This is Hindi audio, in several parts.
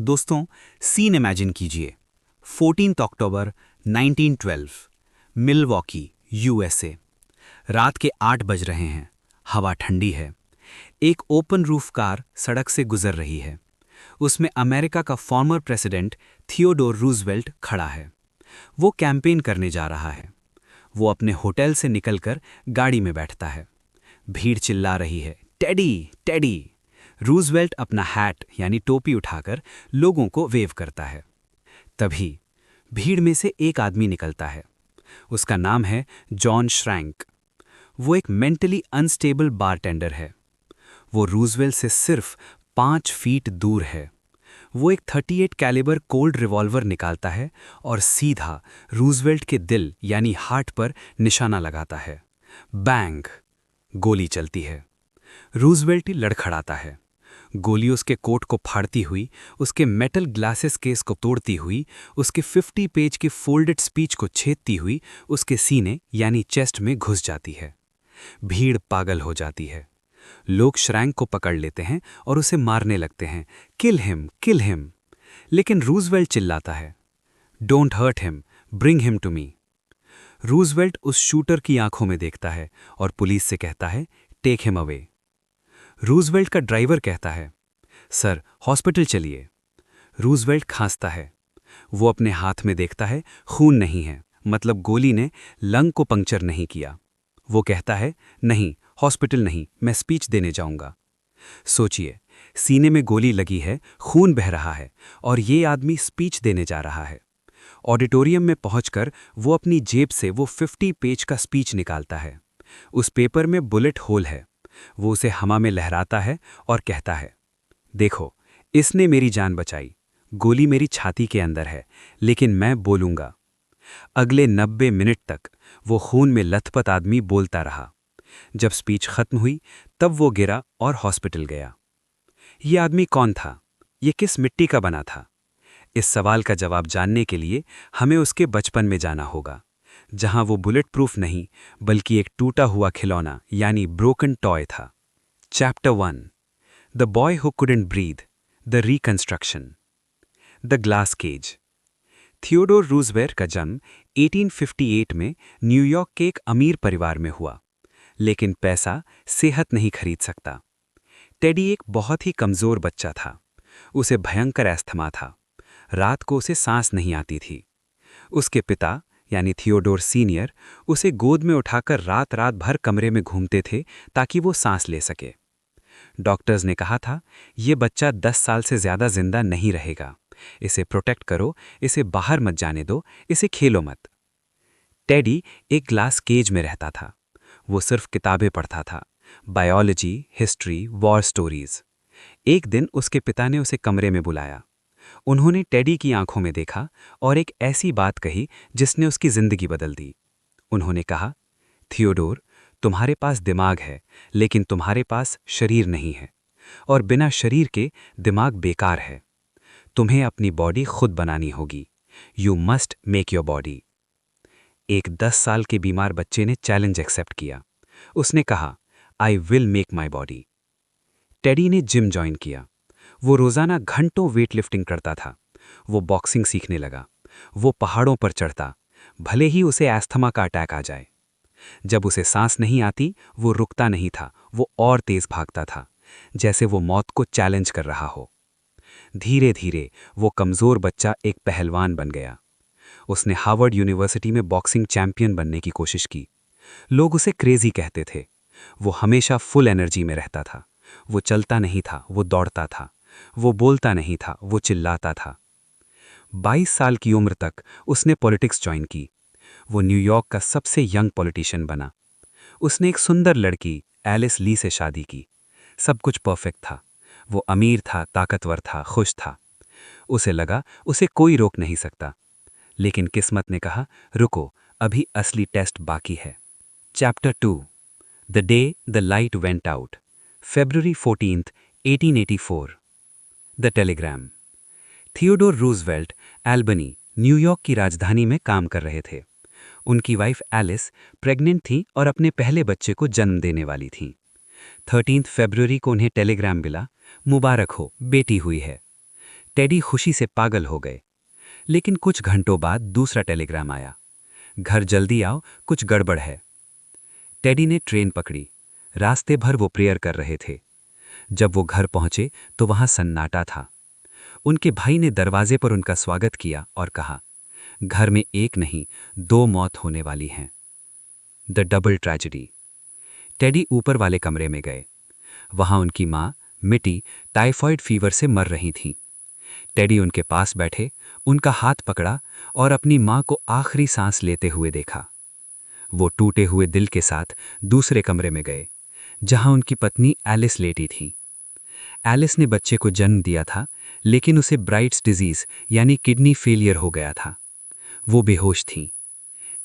दोस्तों, सीन इमेजिन कीजिए। 14 अक्टूबर 1912, मिलवॉकी, यूएसए। रात के 8 बज रहे हैं। हवा ठंडी है। एक ओपन रूफ कार सड़क से गुजर रही है। उसमें अमेरिका का फॉर्मर प्रेसिडेंट थियोडोर रूजवेल्ट खड़ा है। वो कैंपेन करने जा रहा है। वो अपने होटल से निकलकर गाड़ी में बैठता है। भीड़ चिल्ला रही है, टेडी टेडी। रूजवेल्ट अपना हैट यानी टोपी उठाकर लोगों को वेव करता है। तभी भीड़ में से एक आदमी निकलता है। उसका नाम है जॉन श्रैंक। वो एक मेंटली अनस्टेबल बारटेंडर है। वो रूजवेल्ट से सिर्फ 5 फीट दूर है। वो एक 38 कैलिबर कोल्ड रिवॉल्वर निकालता है और सीधा रूजवेल्ट के दिल यानी हार्ट पर निशाना लगाता है। बैंग! गोली चलती है। रूजवेल्ट लड़खड़ाता है। गोली उसके कोट को फाड़ती हुई, उसके मेटल ग्लासेस केस को तोड़ती हुई, उसके 50 पेज की फोल्डेड स्पीच को छेदती हुई उसके सीने यानी चेस्ट में घुस जाती है। भीड़ पागल हो जाती है। लोग श्रैंक को पकड़ लेते हैं और उसे मारने लगते हैं, किल हिम, किल हिम। लेकिन रूजवेल्ट चिल्लाता है, don't hurt him, bring him to me. Roosevelt उस शूटर की आंखों में देखता है और पुलिस से कहता है, टेक हिम अवे। रूजवेल्ट का ड्राइवर कहता है, सर हॉस्पिटल चलिए। रूजवेल्ट खांसता है। वो अपने हाथ में देखता है, खून नहीं है, मतलब गोली ने लंग को पंक्चर नहीं किया। वो कहता है, नहीं हॉस्पिटल नहीं, मैं स्पीच देने जाऊंगा। सोचिए, सीने में गोली लगी है, खून बह रहा है और ये आदमी स्पीच देने जा रहा है। ऑडिटोरियम में पहुंचकर वो अपनी जेब से वो 50 पेज का स्पीच निकालता है। उस पेपर में बुलेट होल है। वो उसे हवा में लहराता है और कहता है, देखो, इसने मेरी जान बचाई। गोली मेरी छाती के अंदर है, लेकिन मैं बोलूंगा। अगले 90 मिनट तक वो खून में लथपथ आदमी बोलता रहा। जब स्पीच खत्म हुई, तब वो गिरा और हॉस्पिटल गया। ये आदमी कौन था? ये किस मिट्टी का बना था? इस सवाल का जवाब जानने के लिए हमें उसके बचपन में जाना होगा, जहां वो बुलेट प्रूफ नहीं बल्कि एक टूटा हुआ खिलौना यानी ब्रोकन टॉय था। Chapter 1, the boy who couldn't breathe, the reconstruction. The glass cage. Theodore Roosevelt का जन्म 1858 में न्यूयॉर्क के एक अमीर परिवार में हुआ, लेकिन पैसा सेहत नहीं खरीद सकता। टेडी एक बहुत ही कमजोर बच्चा था। उसे भयंकर अस्थमा था। रात को उसे सांस नहीं आती थी। उसके पिता यानी थियोडोर सीनियर उसे गोद में उठाकर रात रात भर कमरे में घूमते थे ताकि वो सांस ले सके। डॉक्टर्स ने कहा था, ये बच्चा 10 साल से ज्यादा जिंदा नहीं रहेगा। इसे प्रोटेक्ट करो, इसे बाहर मत जाने दो, इसे खेलो मत। टेडी एक ग्लास केज में रहता था। वो सिर्फ किताबें पढ़ता था, बायोलॉजी, हिस्ट्री, वॉर स्टोरीज। एक दिन उसके पिता ने उसे कमरे में बुलाया। उन्होंने टेडी की आंखों में देखा और एक ऐसी बात कही जिसने उसकी जिंदगी बदल दी। उन्होंने कहा, थियोडोर, तुम्हारे पास दिमाग है, लेकिन तुम्हारे पास शरीर नहीं है, और बिना शरीर के दिमाग बेकार है। तुम्हें अपनी बॉडी खुद बनानी होगी। You must make your body. एक 10 साल के बीमार बच्चे ने चैलेंज एक्सेप्ट किया। उसने कहा, I will make my body. Teddy ने जिम ज्वाइन किया। वो रोजाना घंटों वेट लिफ्टिंग करता था। वो बॉक्सिंग सीखने लगा। वो पहाड़ों पर चढ़ता, भले ही उसे एस्थमा का अटैक आ जाए। जब उसे सांस नहीं आती, वो रुकता नहीं था, वो और तेज भागता था, जैसे वो मौत को चैलेंज कर रहा हो। धीरे धीरे वो कमजोर बच्चा एक पहलवान बन गया। उसने हार्वर्ड यूनिवर्सिटी में बॉक्सिंग चैंपियन बनने की कोशिश की। लोग उसे क्रेजी कहते थे। वो हमेशा फुल एनर्जी में रहता था। वो चलता नहीं था, वो दौड़ता था। वो बोलता नहीं था, वो चिल्लाता था। 22 साल की उम्र तक उसने पॉलिटिक्स ज्वाइन की। वो न्यूयॉर्क का सबसे यंग पॉलिटिशियन बना। उसने एक सुंदर लड़की एलिस ली से शादी की। सब कुछ परफेक्ट था। वो अमीर था, ताकतवर था, खुश था। उसे लगा उसे कोई रोक नहीं सकता। लेकिन किस्मत ने कहा, रुको, अभी असली टेस्ट बाकी है। Chapter 2, the day the light went out, February 14th, 1884। The Telegram. Theodore Roosevelt Albany, New York की राजधानी में काम कर रहे थे। उनकी वाइफ एलिस प्रेग्नेंट थी और अपने पहले बच्चे को जन्म देने वाली थी। 13 फरवरी को उन्हें टेलीग्राम मिला, मुबारक हो, बेटी हुई है। टेडी खुशी से पागल हो गए। लेकिन कुछ घंटों बाद दूसरा टेलीग्राम आया, घर जल्दी आओ, कुछ गड़बड़ है। टेडी ने ट्रेन पकड़ी। रास्ते भर वो प्रेयर कर रहे थे। जब वो घर पहुंचे तो वहां सन्नाटा था। उनके भाई ने दरवाजे पर उनका स्वागत किया और कहा, घर में एक नहीं, 2 मौत होने वाली हैं। The double tragedy. टेडी ऊपर वाले कमरे में गए। वहां उनकी मां मिटी टाइफॉइड फीवर से मर रही थीं। टेडी उनके पास बैठे, उनका हाथ पकड़ा और अपनी मां को आखिरी सांस लेते हुए देखा। वो टूटे हुए दिल के साथ दूसरे कमरे में गए, जहां उनकी पत्नी एलिस लेटी थी। एलिस ने बच्चे को जन्म दिया था, लेकिन उसे ब्राइट्स डिजीज यानी किडनी फेलियर हो गया था। वो बेहोश थी।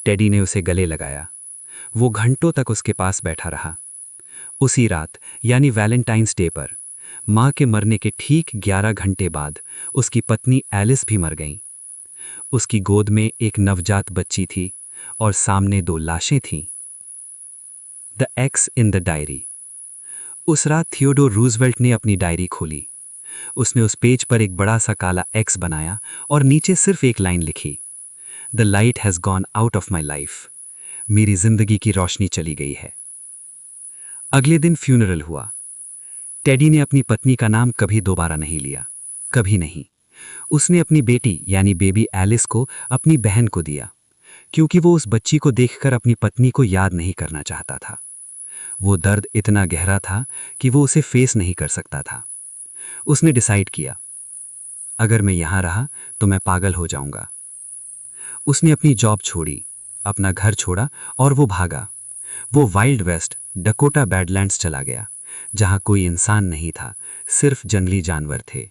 टेडी ने उसे गले लगाया। वो घंटों तक उसके पास बैठा रहा। उसी रात यानी वैलेंटाइंस डे पर मां के मरने के ठीक 11 घंटे बाद उसकी पत्नी एलिस भी मर गईं। उसकी गोद में एक नवजात बच्ची थी और सामने 2 लाशें थीं। The x in the diary. उस रात थियोडोर रूजवेल्ट ने अपनी डायरी खोली। उसने उस पेज पर एक बड़ा सा काला एक्स बनाया और नीचे सिर्फ एक लाइन लिखी, the light has gone out of my life. मेरी जिंदगी की रोशनी चली गई है। अगले दिन फ्यूनरल हुआ। टेडी ने अपनी पत्नी का नाम कभी दोबारा नहीं लिया, कभी नहीं। उसने अपनी बेटी यानी बेबी एलिस को अपनी बहन को दिया, क्योंकि वो उस बच्ची को देखकर अपनी पत्नी को याद नहीं करना चाहता था। वो दर्द इतना गहरा था कि वो उसे फेस नहीं कर सकता था। उसने डिसाइड किया, अगर मैं यहां रहा तो मैं पागल हो जाऊंगा। उसने अपनी जॉब छोड़ी, अपना घर छोड़ा और वो भागा। वो वाइल्ड वेस्ट डकोटा बैडलैंड्स चला गया, जहां कोई इंसान नहीं था, सिर्फ जंगली जानवर थे।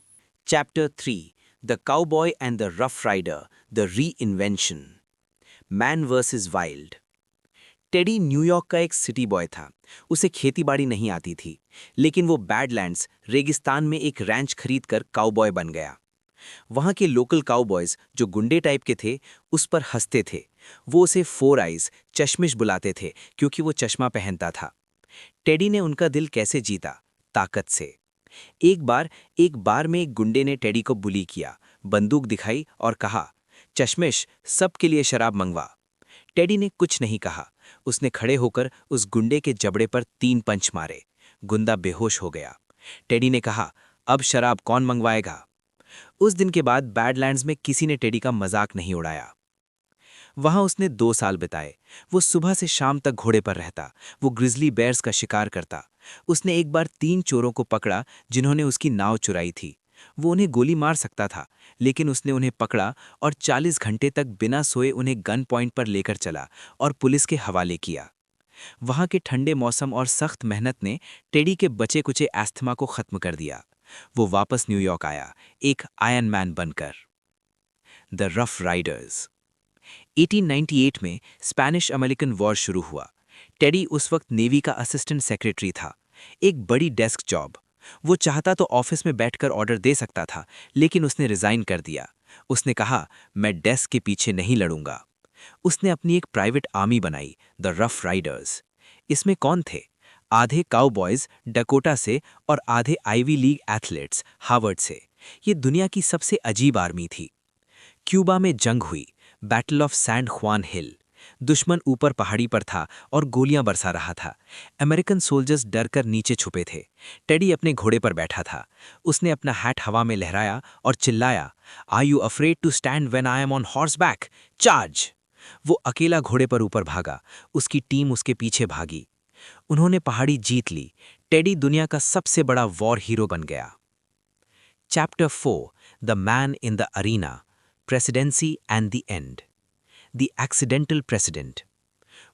Chapter 3: The Cowboy and the Rough Rider, The Reinvention. Man vs. Wild. Teddy New York का एक सिटी बॉय था। उसे खेतीबाड़ी नहीं आती थी, लेकिन वो बैडलैंड्स रेगिस्तान में एक रैंच खरीदकर काउबॉय बन गया। वहाँ के लोकल काउबॉयज जो गुंडे टाइप के थे, उस पर हंसते थे। वो उसे 4 आइज चश्मिश बुलाते थे, क्योंकि वो चश्मा पहनता था। टेडी ने उनका दिल कैसे जीता? ताकत से। एक बार में एक गुंडे ने टेडी को बुली किया, बंदूक दिखाई और कहा, चश्मिश, सबके लिए शराब मंगवा। टेडी ने कुछ नहीं कहा। उसने खड़े होकर उस गुंडे के जबड़े पर 3 पंच मारे। गुंडा बेहोश हो गया। टेडी ने कहा, अब शराब कौन मंगवाएगा? उस दिन के बाद बैडलैंड्स में किसी ने टेडी का मजाक नहीं उड़ाया। वहां उसने 2 साल बिताए। वो सुबह से शाम तक घोड़े पर रहता। वो ग्रिजली बेयर्स का शिकार करता। उसने एक बार 3 चोरों को पकड़ा जिन्होंने उसकी नाव चुराई थी। वो उन्हें गोली मार सकता था, लेकिन उसने उन्हें पकड़ा और 40 घंटे तक बिना सोए उन्हें गन पॉइंट पर लेकर चला और पुलिस के हवाले किया। वहां के ठंडे मौसम और सख्त मेहनत ने टेडी के बचे कुचे एस्थमा को खत्म कर दिया। वो वापस न्यूयॉर्क आया, एक आयरन मैन बनकर। The rough Riders. 1898 में स्पेनिश अमेरिकन वॉर शुरू हुआ। टेडी उस वक्त नेवी का असिस्टेंट सेक्रेटरी था, एक बड़ी डेस्क जॉब। वो चाहता तो ऑफिस में बैठकर ऑर्डर दे सकता था, लेकिन उसने रिजाइन कर दिया। उसने कहा, मैं डेस्क के पीछे नहीं लड़ूंगा। उसने अपनी एक प्राइवेट आर्मी बनाई, द रफ राइडर्स। इसमें कौन थे? आधे काउबॉयज डकोटा से और आधे आईवी लीग एथलीट्स हार्वर्ड से। ये दुनिया की सबसे अजीब आर्मी थी। क्यूबा में जंग हुई, बैटल ऑफ सैन जुआन हिल। दुश्मन ऊपर पहाड़ी पर था और गोलियां बरसा रहा था। अमेरिकन सोल्जर्स डरकर नीचे छुपे थे। टेडी अपने घोड़े पर बैठा था। उसने अपना हैट हवा में लहराया और चिल्लाया, are you afraid to stand when I am on horseback? Charge! वो अकेला घोड़े पर ऊपर भागा। उसकी टीम उसके पीछे भागी। उन्होंने पहाड़ी जीत ली। टेडी दुनिया का सबसे बड़ा वॉर हीरो बन गया। Chapter 4: the man in the arena, presidency and the end. The accidental president.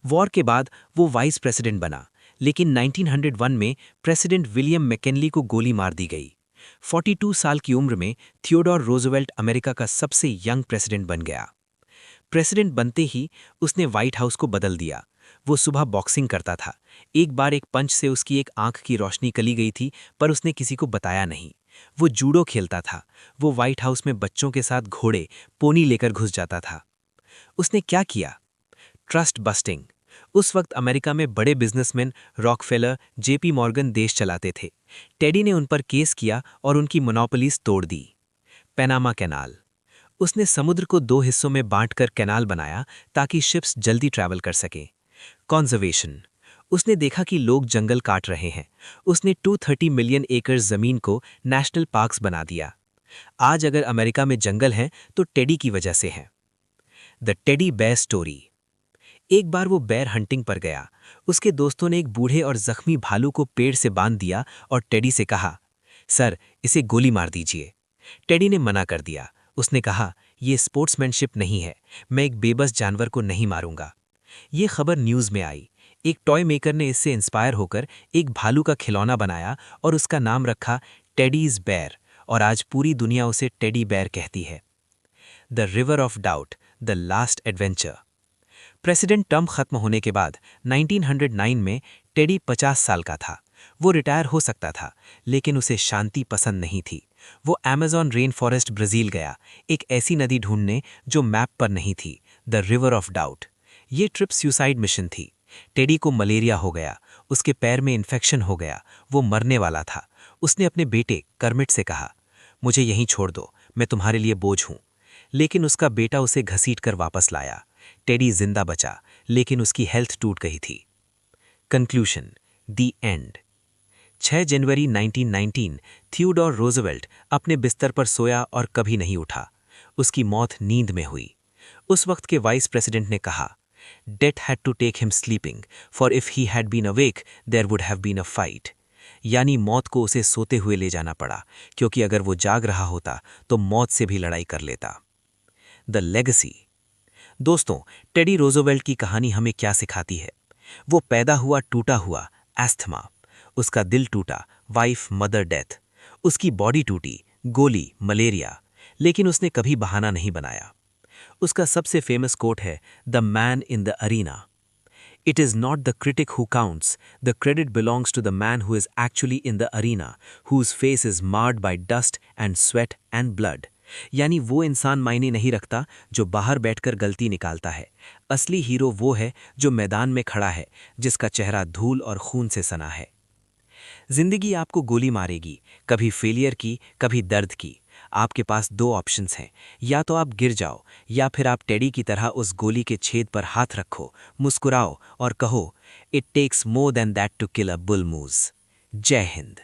War के बाद वो वाइस प्रेसिडेंट बना, लेकिन 1901 में प्रेसिडेंट विलियम मैकिनली को गोली मार दी गई। 42 साल की उम्र में थियोडोर रूजवेल्ट अमेरिका का सबसे यंग प्रेसिडेंट बन गया। प्रेसिडेंट बनते ही उसने व्हाइट हाउस को बदल दिया। वो सुबह बॉक्सिंग करता था। एक बार एक पंच से उसकी एक आंख की रोशनी चली गई थी, पर उसने किसी को बताया नहीं। वो जूडो खेलता था। वो व्हाइट हाउस में बच्चों के साथ घोड़े, पोनी लेकर घुस जाता था। उसने क्या किया? Trust busting. उस वक्त अमेरिका में बड़े बिजनेसमैन रॉकफेलर, जेपी मॉर्गन देश चलाते थे। टेडी ने उन पर केस किया और उनकी मोनोपोलीज तोड़ दी। Panama canal. उसने समुद्र को 2 हिस्सों में बांटकर कैनाल बनाया ताकि शिप्स जल्दी ट्रैवल कर सकें। कॉन्जर्वेशन। उसने देखा कि लोग जंगल काट रहे हैं। उसने 230 मिलियन एकड़ जमीन को नेशनल पार्क्स बना दिया। आज अगर अमेरिका में जंगल हैं तो टेडी की वजह से है। The teddy bear story. एक बार वो बेयर हंटिंग पर गया। उसके दोस्तों ने एक बूढ़े और जख्मी भालू को पेड़ से बांध दिया और टेडी से कहा, सर, इसे गोली मार दीजिए। टेडी ने मना कर दिया। उसने कहा, यह स्पोर्ट्समैनशिप नहीं है, मैं एक बेबस जानवर को नहीं मारूंगा। ये खबर न्यूज़ में आई। एक टॉय मेकर ने इससे इंस्पायर होकर एक भालू का खिलौना बनाया और उसका नाम रखा टेडीज बेयर, और आज पूरी दुनिया उसे टेडी बेयर कहती है। The river of doubt, the last adventure. President term खत्म होने के बाद 1909 में टेडी 50 साल का था। वो रिटायर हो सकता था, लेकिन उसे शांति पसंद नहीं थी। वो अमेज़न रेन फॉरेस्ट ब्राज़ील गया, एक ऐसी नदी ढूंढने जो मैप पर नहीं थी, द रिवर ऑफ डाउट। ये ट्रिप सुसाइड मिशन थी। टेडी को मलेरिया हो गया, उसके पैर में इन्फेक्शन हो गया, वो मरने वाला था। उसने अपने बेटे कर्मिट से कहा, मुझे यहीं छोड़ दो, मैं तुम्हारे लिए बोझ हूं। लेकिन उसका बेटा उसे घसीट कर वापस लाया। टेडी जिंदा बचा, लेकिन उसकी हेल्थ टूट गई थी। Conclusion, the end. 6 January 1919 Theodore Roosevelt अपने बिस्तर पर सोया और कभी नहीं उठा। उसकी मौत नींद में हुई। उस वक्त के वाइस प्रेसिडेंट ने कहा, death had to take him sleeping, for if he had been awake there would have been a fight. यानी मौत को उसे सोते हुए ले जाना पड़ा, क्योंकि अगर वो जाग रहा होता तो मौत से भी लड़ाई कर लेता। The legacy. दोस्तों, टेडी रूज़वेल्ट की कहानी हमें क्या सिखाती है? वो पैदा हुआ टूटा हुआ, एस्थमा। उसका दिल टूटा, वाइफ मदर डेथ। उसकी बॉडी टूटी, गोली, मलेरिया। लेकिन उसने कभी बहाना नहीं बनाया। उसका सबसे फेमस कोट है, the man in the arena. It is not the critic who counts, the credit belongs to the man who is actually in the arena, whose face is marred by dust and sweat and blood. यानी वो इंसान मायने नहीं रखता जो बाहर बैठकर गलती निकालता है। असली हीरो वो है जो मैदान में खड़ा है, जिसका चेहरा धूल और खून से सना है। जिंदगी आपको गोली मारेगी, कभी फेलियर की, कभी दर्द की। आपके पास 2 ऑप्शंस हैं, या तो आप गिर जाओ, या फिर आप टेडी की तरह उस गोली के छेद पर हाथ रखो, मुस्कुराओ और कहो, it takes more than that to kill a bull moose. जय हिंद।